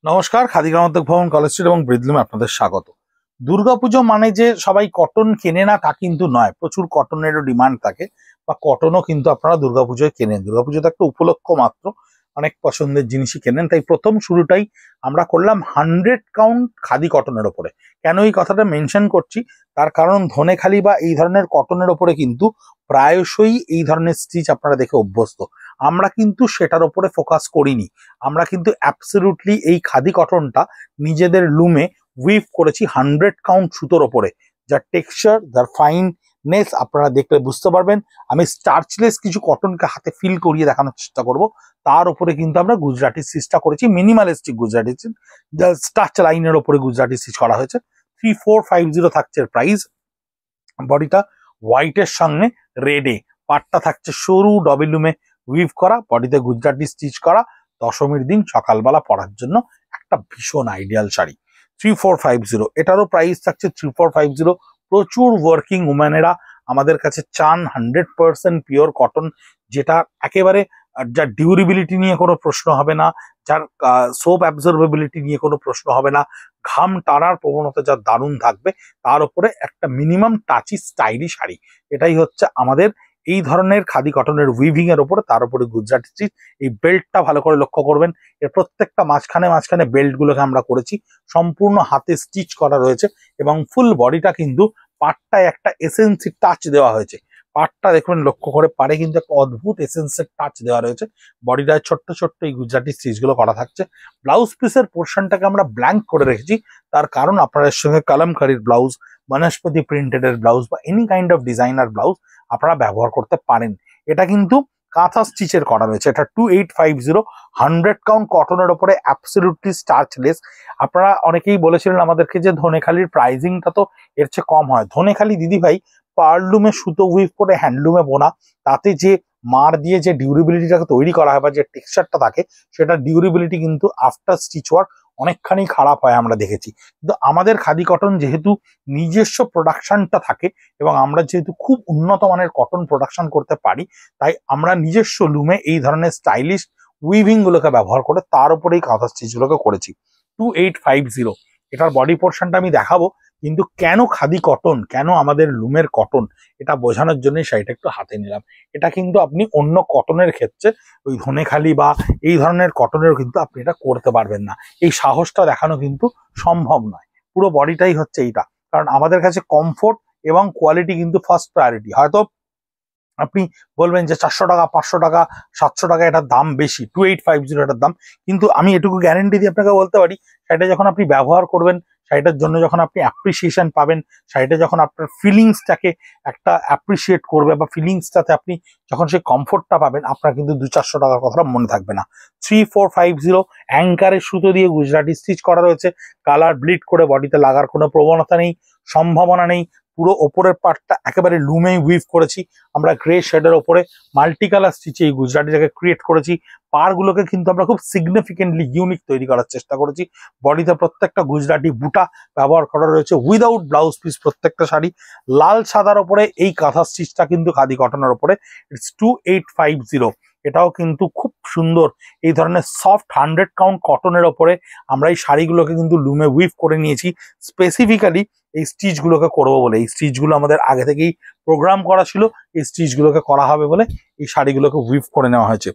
নমস্কার, খাদি গ্রামোদ্যোগ ভবন, college street এবং ব্রিদলুমে আপনাদের স্বাগত। দুর্গাপুজো মানে যে সবাই কটন কেনে না তা কিন্তু নয়, প্রচুর কটনেরও ডিমান্ড থাকে বা কটনও কিন্তু আপনারা দুর্গাপুজোয় কেনেন। দুর্গাপুজোতে একটা উপলক্ষ মাত্র, অনেক পছন্দের জিনিসই কেনেন। তাই প্রথম শুরুটাই আমরা করলাম 100 কাউন্ট খাদি কটনের ওপরে। কেন এই কথাটা মেনশন করছি, তার কারণ ধনেখালি বা এই ধরনের কটনের ওপরে কিন্তু প্রায়শই এই ধরনের স্টিচ আপনারা দেখে অভ্যস্ত। আমরা কিন্তু সেটার ওপরে ফোকাস করিনি, আমরা কিন্তু অ্যাবসলিউটলি এই খাদি কটনটা নিজেদের লুমে উইভ করেছি 100 কাউন্ট সুতোর ওপরে, যার টেক্সচার, যার ফাইননেস আপনারা দেখলে বুঝতে পারবেন। আমি স্টার্চলেস কিছু কটনকে হাতে ফিল করিয়ে দেখানোর চেষ্টা করব। তার উপরে কিন্তু আমরা গুজরাটি স্টিচটা করেছি, মিনিমালিস্টিক গুজরাটি স্টিচ, যা স্টার্চ লাইনের ওপরে গুজরাটি স্টিচ করা হয়েছে। 3450 থাকছে প্রাইস। বডিটা হোয়াইটের সঙ্গে রেডে, পাটটা থাকছে সরু ডবল লুমে উইভ করা, বডিতে গুজরাটি স্টিচ করা। দশমীর দিন সকালবেলা পরার জন্য একটা ভীষণ আইডিয়াল শাড়ি। 3450 এটারও প্রাইস থাকছে 3450। প্রচুর ওয়ার্কিং উম্যানেরা আমাদের কাছে চান 100% পিওর কটন, যেটা একেবারে যার ডিউরেবিলিটি নিয়ে কোনো প্রশ্ন হবে না, যার সোপ অ্যাবজর্বেবিলিটি নিয়ে কোনো প্রশ্ন হবে না, ঘাম টানার প্রবণতা যার দারুণ থাকবে, তার উপরে একটা মিনিমাম টাচি স্টাইলি শাড়ি। এটাই হচ্ছে আমাদের এই ধরনের খাদি কটনের উইভিং এর উপরে, তার উপরে গুজরাটি স্টিচ। এই বেল্টটা ভালো করে লক্ষ্য করবেন, এর প্রত্যেকটা মাঝখানে মাঝখানে বেল্ট গুলোকে আমরা করেছি, সম্পূর্ণ হাতে স্টিচ করা রয়েছে এবং ফুল বডিটা কিন্তু পাটটায় একটা এসেন্সি টাচ দেওয়া হয়েছে। পাটটা দেখুন লক্ষ্য করে, পাড়ে কিন্তু একটা অদ্ভুত এসেন্সের টাচ দেওয়া রয়েছে। বডিটায় ছোট্ট ছোট্ট এই গুজরাটি স্টিচ গুলো করা থাকছে। ব্লাউজ পিসের পোর্শনটাকে আমরা ব্ল্যাঙ্ক করে রেখেছি, তার কারণ আপনাদের সঙ্গে কালামকারীর ব্লাউজ, বনস্পতি প্রিন্টেড এর ব্লাউজ বা any kind of designer blouse আপনারা ব্যবহার করতে পারেন। এটা কিন্তু কাঁথা স্টিচের করা রয়েছে। এটা 2850 100 কাউন্ট কটনের ওপরে, অ্যাবসলিউটলি স্টার্চলেস। আপনারা অনেকেই বলেছিলেন আমাদেরকে যে ধনেখালির প্রাইজিংটা তো এর চেয়ে কম হয়। ধনেখালি দিদি ভাই পার্লুমে সুতো উইভ করে হ্যান্ডলুমে বোনা, তাতে যে মার দিয়ে যে ডিউরেবিলিটিটাকে তৈরি করা হয় বা যে টেক্সচারটা থাকে, সেটা ডিউরেবিলিটি কিন্তু আফটার স্টিচ ওয়ার্ক অনেকখানি খারাপ হয় আমরা দেখেছি। কিন্তু আমাদের খাদি কটন যেহেতু নিজস্ব প্রোডাকশনটা থাকে এবং আমরা যেহেতু খুব উন্নত মানের কটন প্রোডাকশন করতে পারি, তাই আমরা নিজস্ব লুমে এই ধরনের স্টাইলিশ উইভিং গুলোকে ব্যবহার করে তার উপরেই কাঁথা স্টিচ গুলোকে করেছি। 2850 এটার বডি পোর্শনটা আমি দেখাবো, কিন্তু কেন খাদি কটন, কেন আমাদের লুমের কটন, এটা বোঝানোর জন্যই শাড়িটা একটু হাতে নিলাম। এটা কিন্তু আপনি অন্য কটনের ক্ষেত্রে, ওই ধনেখালি বা এই ধরনের কটনের কিন্তু আপনি এটা করতে পারবেন না। এই সাহসটা দেখানো কিন্তু সম্ভব নয়। পুরো বডিটাই হচ্ছে এইটা, কারণ আমাদের কাছে কমফোর্ট এবং কোয়ালিটি কিন্তু ফার্স্ট প্রায়োরিটি। হয়তো আপনি বলবেন যে 400 টাকা, 500 টাকা, 700 টাকা এটার দাম বেশি, 2850 এটার দাম, কিন্তু আমি এটুকু গ্যারেন্টি দিয়ে আপনাকে বলতে পারি, শাড়িটা যখন আপনি ব্যবহার করবেন, শাড়িটার জন্য যখন আপনি অ্যাপ্রিসিয়েশন পাবেন, শাড়িটা যখন আপনার ফিলিংসটাকে একটা অ্যাপ্রিসিয়েট করবে বা ফিলিংসটাতে আপনি যখন সেই কমফোর্টটা পাবেন, আপনার কিন্তু 200-400 টাকার কথাটা মনে থাকবে না। 3450 অ্যাঙ্কারের সুতো দিয়ে গুজরাটি স্টিচ করা রয়েছে। কালার ব্লিড করে বডিতে লাগার কোনো প্রবণতা নেই, সম্ভাবনা নেই। পুরো ওপরের পার্টটা একেবারে লুমেই উইভ করেছি আমরা, গ্রে শেডের ওপরে মাল্টি কালার স্টিচে এই গুজরাটিটাকে ক্রিয়েট করেছি। পারগুলোকে কিন্তু আমরা খুব সিগনিফিকেন্টলি ইউনিক তৈরি করার চেষ্টা করেছি। বডিতে প্রত্যেকটা গুজরাটি বুটা ব্যবহার করা রয়েছে, উইদাউট ব্লাউজ পিস প্রত্যেকটা শাড়ি। লাল সাদার ওপরে এই কাঁথা স্টিচটা কিন্তু খাদি কটনের ওপরে। ইটস 2850। এটাও কিন্তু খুব সুন্দর এই ধরনের সফট 100 কাউন্ট কটনের ওপরে আমরা এই শাড়িগুলোকে কিন্তু লুমে উইভ করে নিয়েছি, স্পেসিফিক্যালি এই স্টিচ গুলোকে করবো বলে। এই স্টিচ গুলো আমাদের আগে থেকেই প্রোগ্রাম করা ছিল, এই স্টিচ গুলোকে করা হবে বলে এই শাড়িগুলোকে উইভ করে নেওয়া হয়েছে।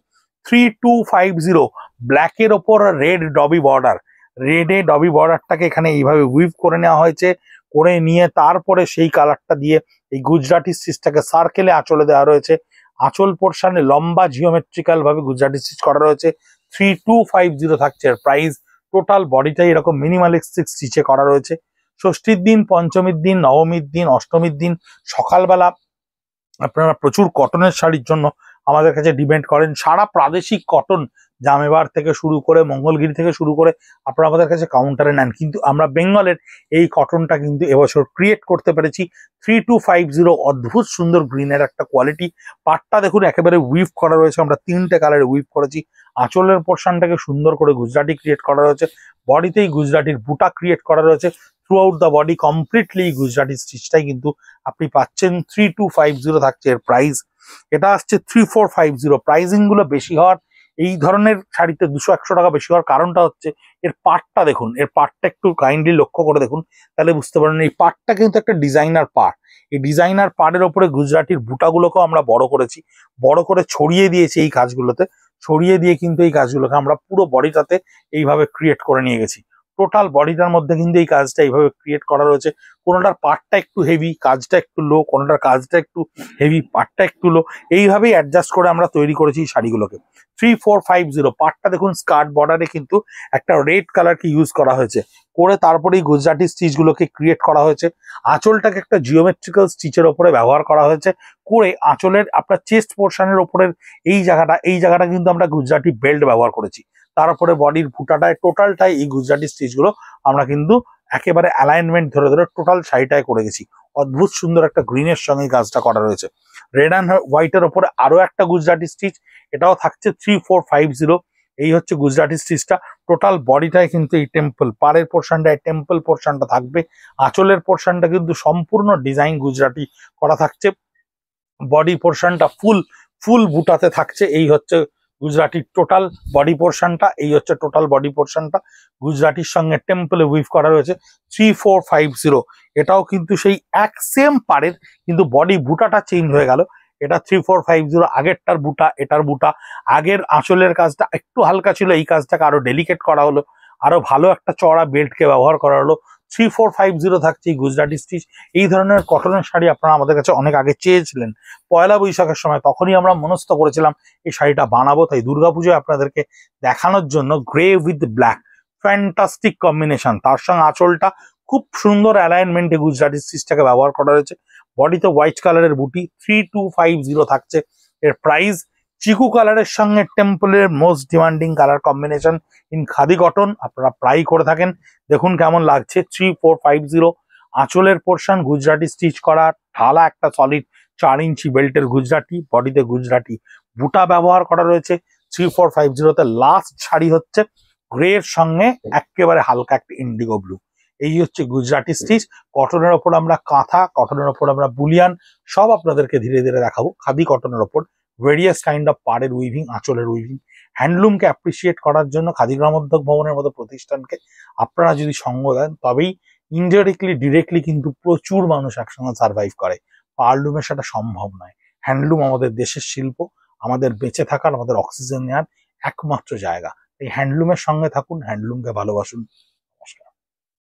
3250 ব্ল্যাকের ওপর রেড ডবি বর্ডার, রেডে ডবি বর্ডারটাকে এখানে এইভাবে উইভ করে নেওয়া হয়েছে। করে নিয়ে তারপরে সেই কালারটা দিয়ে এই গুজরাটি স্টিচটাকে সার্কেলে আঁচলে দেওয়া রয়েছে। আঁচল পোর্শনে লম্বা জিওমেট্রিক্যাল ভাবে গুজরাটি স্টিচ করা রয়েছে। 3250 থাকছে এর প্রাইস। টোটাল বডিটাই এরকম মিনিমালিস্টিক স্টিচে করা রয়েছে। ষষ্ঠীর দিন, পঞ্চমীর দিন, নবমীর দিন, অষ্টমীর দিন সকালবেলা আপনারা প্রচুর কটনের শাড়ির জন্য আমাদের কাছে ডিপেন্ড করেন। সারা প্রাদেশিক কটন, জামেবার থেকে শুরু করে, মঙ্গলগিরি থেকে শুরু করে আপনারা আমাদের কাছে কাউন্টারে নেন, কিন্তু আমরা বেঙ্গলের এই কটনটা কিন্তু এবছর ক্রিয়েট করতে পেরেছি। 3250 অদ্ভুত সুন্দর গ্রিনের একটা কোয়ালিটি। পাটটা দেখুন একেবারে উইভ করা রয়েছে, আমরা 3টে কালারে উইভ করেছি। আঁচলের পোর্শনটাকে সুন্দর করে গুজরাটি ক্রিয়েট করা রয়েছে, বডিতেই গুজরাটির বুটা ক্রিয়েট করা রয়েছে। Throughout the body completely Gujarati স্টিচটাই কিন্তু আপনি পাচ্ছেন। 3250 থাকছে এর প্রাইস। এটা আসছে 3450। প্রাইজিং গুলো বেশি হওয়ার এই ধরনের শাড়িতে 200-100 টাকা বেশি হওয়ার কারণটা হচ্ছে এর পাটটা দেখুন, এর পাটটা একটু কাইন্ডলি লক্ষ্য করে দেখুন, তাহলে বুঝতে পারেন এই পাটটা কিন্তু একটা ডিজাইনার পাট। এই ডিজাইনার পাড়ের ওপরে গুজরাটির বুটাগুলোকেও আমরা বড় করেছি, বড় করে ছড়িয়ে দিয়েছি এই কাজগুলোতে, ছড়িয়ে দিয়ে কিন্তু এই কাজগুলোকে আমরা পুরো বডিটাতে এইভাবে ক্রিয়েট করে নিয়ে গেছি। টোটাল বডিটার মধ্যে কিন্তু এই কাজটা এইভাবে ক্রিয়েট করা রয়েছে। কোনোটার পার্টটা একটু হেভি, কাজটা একটু লো, কোনোটার কাজটা একটু হেভি, পার্টটা একটু লো, এইভাবেই অ্যাডজাস্ট করে আমরা তৈরি করেছি এই শাড়িগুলোকে। 3450 পার্টটা দেখুন, স্কার্ট বর্ডারে কিন্তু একটা রেড কালারকে ইউজ করা হয়েছে, করে তারপরে এই গুজরাটি স্টিচগুলোকে ক্রিয়েট করা হয়েছে। আঁচলটাকে একটা জিওমেট্রিক্যাল স্টিচের ওপরে ব্যবহার করা হয়েছে, করে আঁচলের আপনার চেস্ট পোর্শনের ওপরের এই জায়গাটা কিন্তু আমরা গুজরাটি বেল্ট ব্যবহার করেছি। তারপরে বডির ফুটাটায় টোটালটাই এই গুজরাটি স্টিচগুলো আমরা কিন্তু একেবারে অ্যালাইনমেন্ট ধরে ধরে টোটাল শাড়িটায় করে গেছি। অদ্ভুত সুন্দর একটা গ্রিনের সঙ্গে কাজটা করা রয়েছে। রেড অ্যান্ড হোয়াইটের ওপরে আরো একটা গুজরাটি স্টিচ, এটাও থাকছে 3450। এই হচ্ছে গুজরাটি স্টিচটা। টোটাল বডিটায় কিন্তু এই টেম্পল পাড়ের পোর্শনটায় টেম্পল পোর্শনটা থাকবে, আঁচলের পোর্শনটা কিন্তু সম্পূর্ণ ডিজাইন গুজরাটি করা থাকছে, বডি পোর্শনটা ফুল বুটাতে থাকছে। এই হচ্ছে গুজরাটির টোটাল বডি পোর্শনটা, এই হচ্ছে টোটাল বডি পোর্শনটা গুজরাটির সঙ্গে টেম্পলে উইভ করা রয়েছে। 3450 এটাও কিন্তু সেই এক সেম পাড়ের, কিন্তু বডি বুটাটা চেঞ্জ হয়ে গেল। এটা 3450, আগেরটার বুটা এটার বুটা, আগের আঁচলের কাজটা একটু হালকা ছিল, এই কাজটাকে আরো ডেলিকেট করা হলো, আরো ভালো একটা চড়া বেল্টকে ব্যবহার করা হলো। 3450 থাকছে এই গুজরাটি স্টিচ। এই ধরনের কটনের শাড়ি আপনারা আমাদের কাছে অনেক আগে চেয়েছিলেন, পয়লা বৈশাখের সময়, তখনই আমরা মনস্থ করেছিলাম এই শাড়িটা বানাবো। তাই দুর্গাপুজোয় আপনাদেরকে দেখানোর জন্য grey with black, fantastic combination, তার সঙ্গে আঁচলটা খুব সুন্দর অ্যালাইনমেন্টে গুজরাটি স্টিচটাকে ব্যবহার করা হয়েছে। বডিতে হোয়াইট কালারের বুটি, 3250 থাকছে এর প্রাইস। চিকু কালারের সঙ্গে টেম্পলের most demanding colour combination in khadi cotton, আপনারা প্রায় করে থাকেন। দেখুন কেমন লাগছে। 3450 আঁচলের পোর্শন গুজরাটি স্টিচ করা, ঢালা একটা সলিড 4 ইঞ্চি বেল্টের গুজরাটি, বডিতে গুজরাটি বুটা ব্যবহার করা রয়েছে। 3450-তে লাস্ট শাড়ি হচ্ছে গ্রের সঙ্গে একেবারে হালকা একটা ইন্ডিগো ব্লু। এই হচ্ছে গুজরাটি স্টিচ। কটনের ওপর আমরা কাঁথা, কটনের ওপর আমরা বুলিয়ান, সব আপনাদেরকে ধীরে ধীরে দেখাবো। খাদি কটনের ওপর ভেরিয়াস কাইন্ড অফ পাড়ের উইভিং, আঁচলের উইভিং। হ্যান্ডলুমকে অ্যাপ্রিসিয়েট করার জন্য খাদি গ্রামোদ্যোগ ভবনের মতো প্রতিষ্ঠানকে আপনারা যদি সঙ্গ দেন, তবেই ইনডিরেক্টলি ডিরেক্টলি কিন্তু প্রচুর মানুষ একসঙ্গে সার্ভাইভ করে। পাওয়ারলুমের সেটা সম্ভব নয়। হ্যান্ডলুম আমাদের দেশের শিল্প, আমাদের বেঁচে থাকার, আমাদের অক্সিজেন নেওয়ার একমাত্র জায়গা। এই হ্যান্ডলুমের সঙ্গে থাকুন, হ্যান্ডলুমকে ভালোবাসুন।